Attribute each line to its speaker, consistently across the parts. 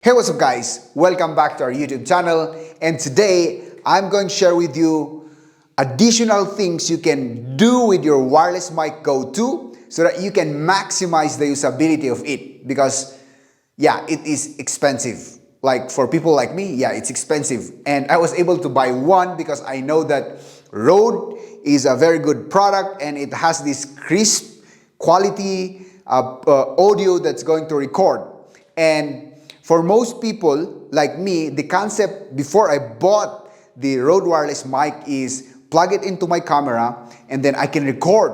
Speaker 1: Hey, what's up guys? Welcome back to our YouTube channel, and today I'm going to share with you additional things you can do with your wireless mic Go 2 so that you can maximize the usability of it, because yeah, it is expensive. Like for people like me, yeah, it's expensive, and I was able to buy one because I know that Rode is a very good product and it has this crisp quality audio that's going to record. And for most people like me, the concept before I bought the Rode wireless mic is plug it into my camera and then I can record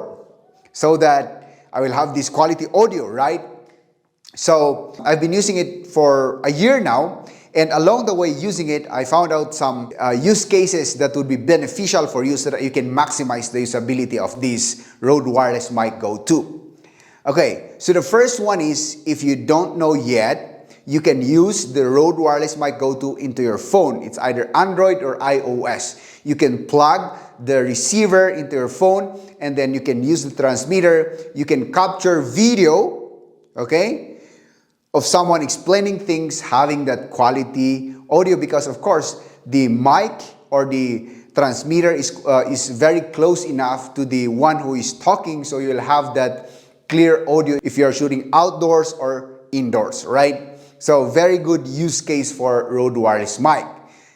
Speaker 1: so that I will have this quality audio, right? So I've been using it for a year now, and along the way using it, I found out some use cases that would be beneficial for you so that you can maximize the usability of this Rode wireless mic Go 2. Okay, so the first one is, if you don't know yet, you can use the Rode wireless mic Go 2 into your phone. It's either Android or iOS. You can plug the receiver into your phone and then you can use the transmitter. You can capture video, okay, of someone explaining things, having that quality audio, because of course the mic or the transmitter is very close enough to the one who is talking, so you'll have that clear audio if you're shooting outdoors or indoors, right? So very good use case for Rode wireless mic.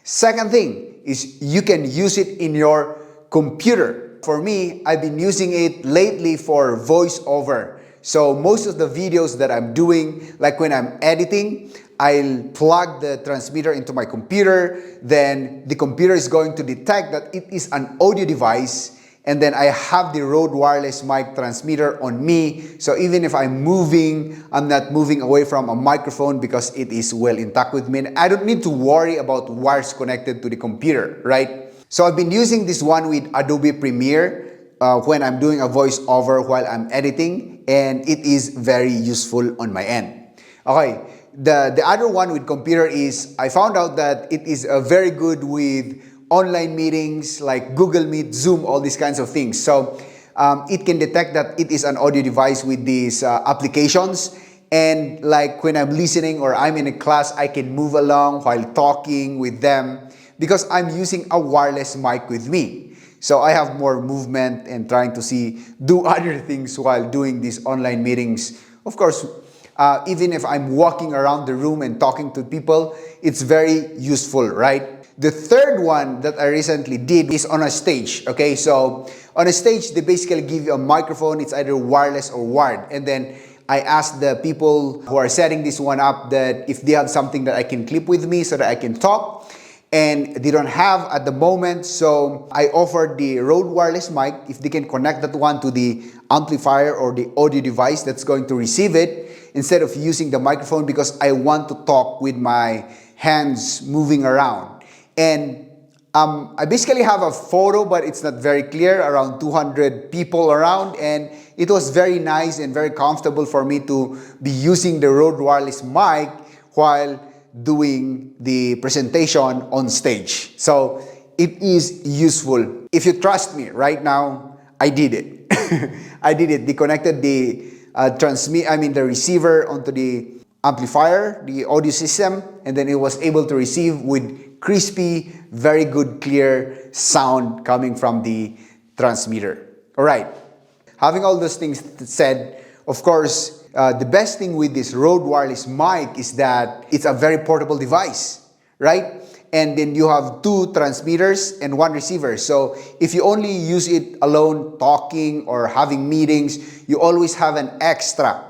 Speaker 1: Second thing is you can use it in your computer. For me, I've been using it lately for voiceover. So most of the videos that I'm doing, like when I'm editing, I'll plug the transmitter into my computer, then the computer is going to detect that it is an audio device, and then I have the Rode wireless mic transmitter on me. So even if I'm moving, I'm not moving away from a microphone because it is well intact with me. And I don't need to worry about wires connected to the computer, right? So I've been using this one with Adobe Premiere when I'm doing a voiceover while I'm editing, and it is very useful on my end. Okay, the other one with computer is, I found out that it is very good with online meetings like Google Meet, Zoom, all these kinds of things. So it can detect that it is an audio device with these applications. And like when I'm listening or I'm in a class, I can move along while talking with them because I'm using a wireless mic with me. So I have more movement and trying to do other things while doing these online meetings. Of course, even if I'm walking around the room and talking to people, it's very useful, right? The third one that I recently did is on a stage, okay? So on a stage, they basically give you a microphone. It's either wireless or wired. And then I asked the people who are setting this one up that if they have something that I can clip with me so that I can talk. And they don't have at the moment, so I offered the Rode wireless mic. If they can connect that one to the amplifier or the audio device that's going to receive it, instead of using the microphone, because I want to talk with my hands moving around. And I basically have a photo, but it's not very clear, around 200 people around, and it was very nice and very comfortable for me to be using the Rode wireless mic while doing the presentation on stage. So it is useful. If you trust me right now, I did it. I did it. They connected the the receiver onto the amplifier, the audio system, and then it was able to receive with crispy, very good, clear sound coming from the transmitter. All right. Having all those things said, of course, the best thing with this Rode wireless mic is that it's a very portable device, right? And then you have two transmitters and one receiver. So if you only use it alone talking or having meetings, you always have an extra.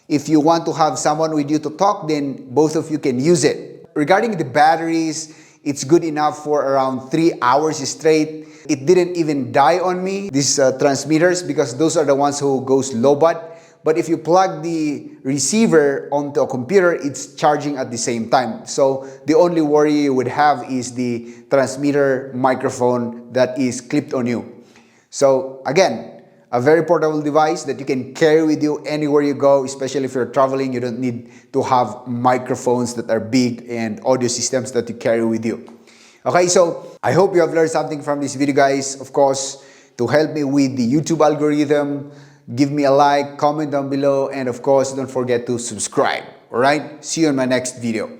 Speaker 1: If you want to have someone with you to talk, then both of you can use it. Regarding the batteries, it's good enough for around 3 hours straight. It didn't even die on me, these transmitters, because those are the ones who goes low batt. But if you plug the receiver onto a computer, it's charging at the same time. So the only worry you would have is the transmitter microphone that is clipped on you. So again, a very portable device that you can carry with you anywhere you go, especially if you're traveling. You don't need to have microphones that are big and audio systems that you carry with you. Okay, so I hope you have learned something from this video, guys. Of course, to help me with the YouTube algorithm, give me a like, comment down below, and of course, don't forget to subscribe. Alright? See you in my next video.